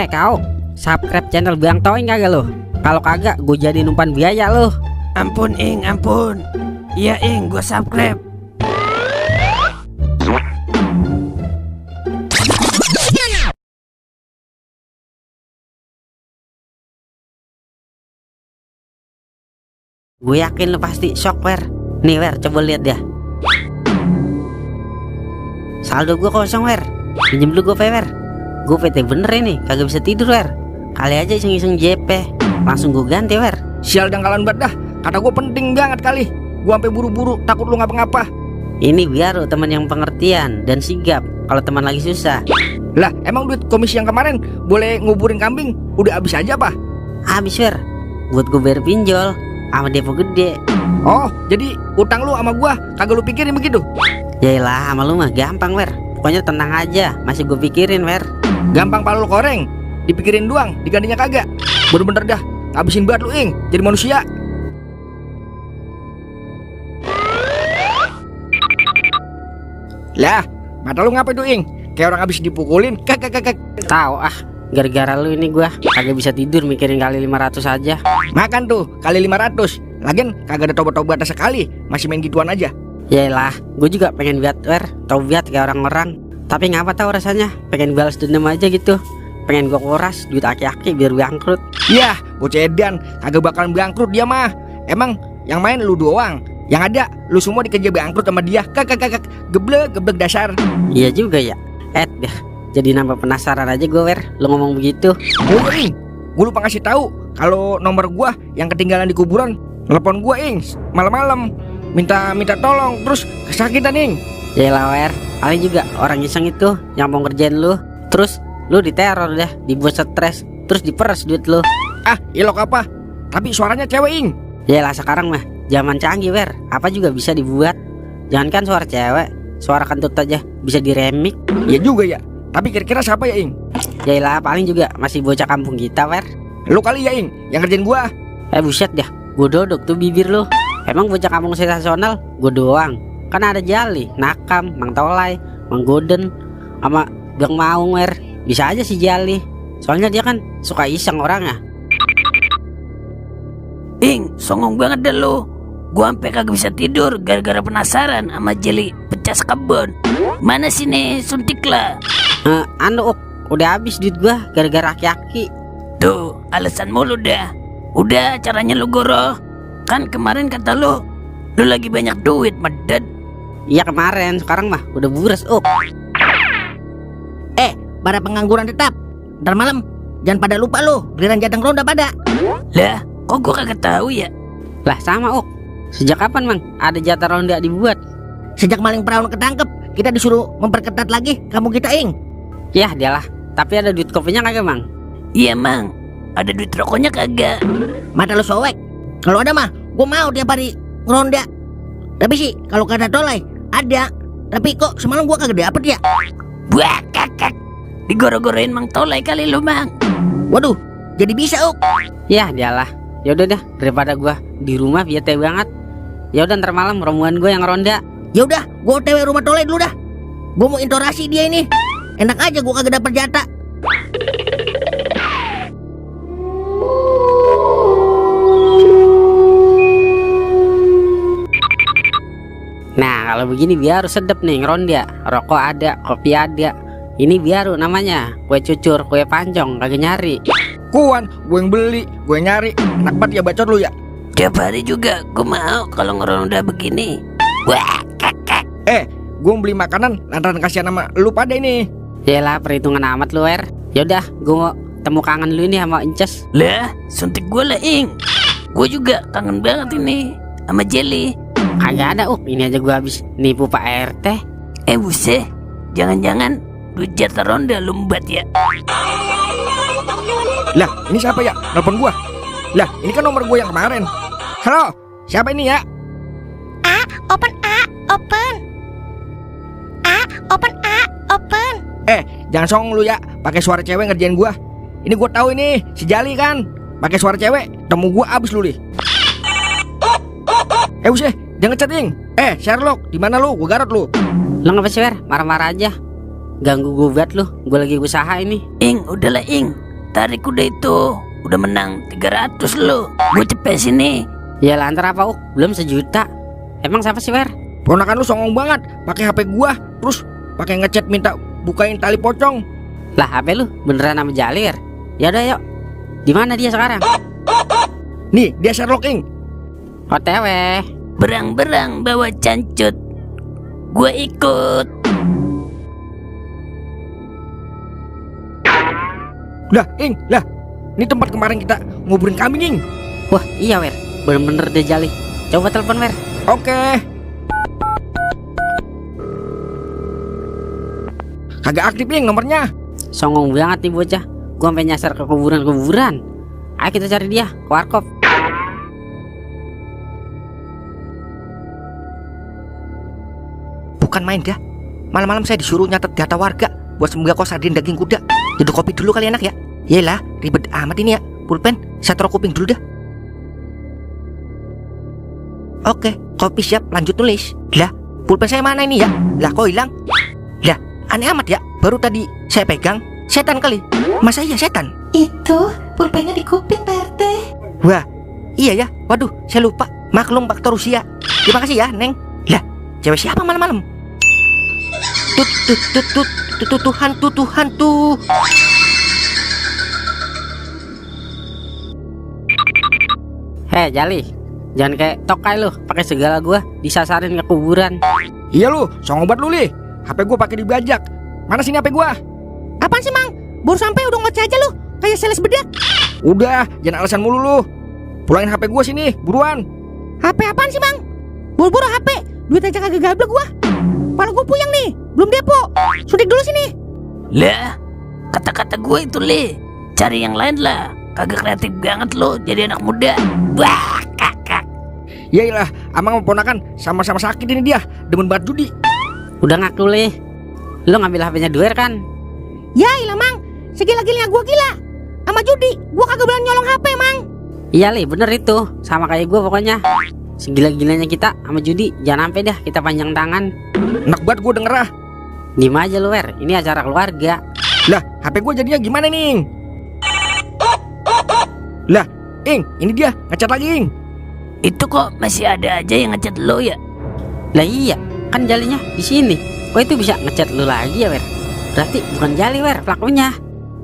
Kau, subscribe channel Bang Toing kagak lo? Kalau kagak, gue jadi numpan biaya lo. Ampun Ing, ampun. Iya Ing, gue subscribe. Gue yakin lo pasti shock, Wer. Nih Wer, coba lihat ya. Saldo gue kosong, Wer. Pinjem dulu gue, Wer. Gue PT bener ini, kagak bisa tidur, Wer. Kali aja iseng-iseng JP, langsung gue ganti, Wer. Sial dangkalan banget dah. Kata gue penting banget kali. Gue sampai buru-buru, takut lu ngapa-ngapa. Ini biar teman yang pengertian dan sigap kalau teman lagi susah. Lah, emang duit komisi yang kemarin boleh nguburin kambing udah habis aja apa? Habis, Wer. Buat gue bayar pinjol sama depo gede. Oh, jadi utang lu sama gua kagak lu pikirin begitu? Yaelah, sama lu mah gampang, Wer. Pokoknya tenang aja, masih gue pikirin, Wer. Gampang pala lu koreng, dipikirin doang, digantinya kagak. Bener-bener dah, habisin banget lu Ing, jadi manusia. Lah, mata lu ngapa tuh Ing? Kayak orang habis dipukulin. Kak. Tahu ah, gara-gara lu ini gua kagak bisa tidur mikirin kali 500 aja. Makan tuh kali 500. Lagian kagak ada tobat-tobat sekali, masih main gituan aja. Yaelah, gue juga pengen biat, Wer, tobat kayak orang-orang. Tapi ngapa tahu rasanya, pengen balas dendam aja gitu. Pengen gue kuras duit aki-aki biar bangkrut. Yah, bocah edan, kagak bakalan bangkrut dia mah. Emang yang main lu doang, yang ada lu semua dikejar bangkrut sama dia. Kak, geblek dasar. Iya juga ya. Dah, jadi nambah penasaran aja gue, Wer. Lu ngomong begitu. Ing, gue lupa ngasih tahu kalau nomor gua yang ketinggalan di kuburan. Telepon gua Ing, malam-malam minta tolong, terus kesakitan Ing. Yaelah, Wer, paling juga orang iseng itu yang mau ngerjain lu, terus lu diteror dah, dibuat stres, terus diperes duit lu. Ah, ilok apa? Tapi suaranya cewek Ing. Yaelah, sekarang mah zaman canggih, Wer, apa juga bisa dibuat. Jangankan suara cewek, suara kentut aja bisa diremik. Ya juga ya. Tapi kira-kira siapa ya Ing? Yaelah, paling juga masih bocah kampung kita, Wer. Lu kali ya Ing yang ngerjain gua. Buset dah, gue dodok tuh bibir lu. Emang bocah kampung sensasional gue doang? Kan ada Jali, Nakam, Mang Tolai, Mang Goden, sama Bang Maung, Wer. Bisa aja si Jali, soalnya dia kan suka iseng orangnya. Ing, songong banget dah lu. Gua sampai kagak bisa tidur gara-gara penasaran sama jeli pecas kebon. Mana sih nih, suntik lah. Anu, udah habis duit gua gara-gara aki-aki. Tuh, alasan mulu dah. Udah, caranya lu goroh. Kan kemarin kata lu lagi banyak duit, medad. Iya kemarin, sekarang mah udah buras, Para pengangguran tetap, ntar malam jangan pada lupa lu, giliran jateng ronda pada. Lah, kok gua kagak tahu ya? Lah sama, Sejak kapan, Mang, ada jatah ronda dibuat? Sejak maling perawan ketangkep, kita disuruh memperketat lagi kampung kita Ing. Yah, dialah. Tapi ada duit kopinya kagak, Mang? Iya, Mang. Ada duit rokoknya kagak? Mata lu sowek. Kalau ada mah, gua mau tiap hari ngeronda. Tapi sih, kalau kata Tolai, ada. Tapi kok semalam gua kagak dapet ya? Buah, kakak. Digoro-goroin Mang Tolai kali lu, Mang. Waduh, jadi bisa Yah, dialah. Ya udah dah, daripada gua di rumah bete banget. Ya udah, ntar malam rombongan gue yang ronda. Ya udah, gua OTW rumah Tolai dulu dah. Gua mau intorasi dia ini. Enak aja gua kagak dapet jatah. Nah, kalau begini biar sedep nih ngeronda. Rokok ada, kopi ada. Ini biar namanya kue cucur, kue pancong, kagak nyari. Kuan, gue yang beli, gue yang nyari. Enak banget ya bacot lu ya. Tiap hari juga gua mau kalau ngeronda begini. Wah, kakak. Gue beli makanan lantaran kasihan sama lu pada ini. Yalah, perhitungan amat lu, Wer. Yaudah, gue mau temu kangen lu ini sama Inces. Lah, suntik gua lah, Ing. Gua juga kangen banget ini sama Jelly. Kagak ada, ini aja gue habis nipu Pak RT. Buset, jangan-jangan duit jatah ronda lumbat ya? Lah, ini siapa ya? Nelpon gua. Lah, ini kan nomor gua yang kemarin. Halo, siapa ini ya? Open. Jangan songong lu ya, pakai suara cewek ngerjain gua. Ini gua tahu ini, si Jali kan. Pakai suara cewek, temu gua abis lu nih. Buset, jangan ngechat Ing. Sherlock, di mana lu? Gua garot lu. Lo ngapa sih, Wer? Marah-marah aja. Ganggu gue banget lu, gue lagi usaha ini. Ing, udahlah Ing. Tarik udah itu. Udah menang 300 lo. Gue cepet sini. Ya lantar apa Uk? Belum sejuta. Emang siapa sih Wer? Ponakan lu songong banget, pakai HP gua, terus pakai ngechat minta bukain tali pocong. Lah HP lu beneran sama Jali Wer? Ya udah yuk. Di mana dia sekarang? Nih, dia Sherlock Ing. OTW. Berang-berang bawa cancut. Gue ikut. Lah, Ing, lah. Ini tempat kemarin kita nguburin kambing, Ing. Wah iya Wer, bener-bener dia Jali. Coba telepon Wer. Oke. Kagak aktif, Ing, nomornya. Songong banget nih bocah. Gua sampai nyasar ke kuburan-kuburan. Ayo kita cari dia ke warkop. Bukan main dah. Malam-malam saya disuruh nyatet data warga buat sembako sardin daging kuda. Duduk kopi dulu kali enak ya. Yelah, ribet amat ini ya. Pulpen, saya taruh kuping dulu dah. Oke, kopi siap, lanjut nulis. Lah, pulpen saya mana ini ya? Lah, kok hilang? Lah, aneh amat ya. Baru tadi saya pegang, setan kali. Masa iya setan? Itu pulpennya di kuping Pak RT. Wah, iya ya. Waduh, saya lupa. Maklum faktor usia. Terima kasih ya, Neng. Lah, cewek siapa malam-malam? Hantu. Hei Jali, jangan kayak tokai lu, pakai segala gua disasarin ke kuburan. Iya lu, songong banget lu, Li. HP gua pakai dibajak. Mana sini HP gua? Apaan sih, Mang? Baru sampai udah ngoceh aja lu. Kayak sales bedak. Udah, jangan alasan mulu lu. Pulangin HP gua sini, buruan. HP apaan sih, Mang? Buru-buru HP. Duit aja kagak gablek gua. Kepala gua puyeng nih. Belum depo. Suntik dulu sini. Lah, kata-kata gue itu Le. Cari yang lain lah. Kagak kreatif banget lo jadi anak muda. Wah, kakak. Yailah, amang ponakan sama-sama sakit ini dia. Demen banget judi. Udah ngaku Le. Lu ngambil HP-nya Duer kan? Ya ilah, Mang. Segila-gilanya gua gila. Sama judi, gua kagak berani nyolong HP, Mang. Iya Li, bener itu. Sama kayak gua pokoknya. Segila-gilanya kita sama judi, jangan sampai dah kita panjang tangan. Enak banget gua denger ah. Diem aja lu Wer, ini acara keluarga. Lah, HP gua jadinya gimana nih, Ing? Lah, Ing, ini dia, ngecat lagi, Ing. Itu kok masih ada aja yang ngechat lo ya? Lah iya, kan Jalinya di sini. Kok itu bisa ngechat lu lagi ya Wer? Berarti bukan Jali Wer pelakunya.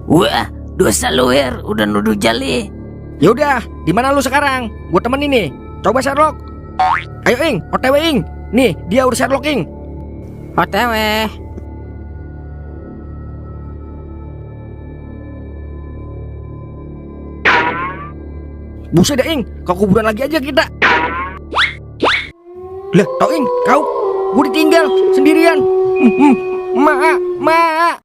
Wah, dosa lo Wer, udah nuduh Jali. Ya udah, di mana lu sekarang? Gua temenin nih. Coba Sherlock. Ayo, Ing, OTW, Ing. Nih, dia udah Sherlock, Ing. OTW. Buset dah, Ing, ke kuburan lagi aja kita. Lah, tau Ing, kau, gue ditinggal sendirian. Ma.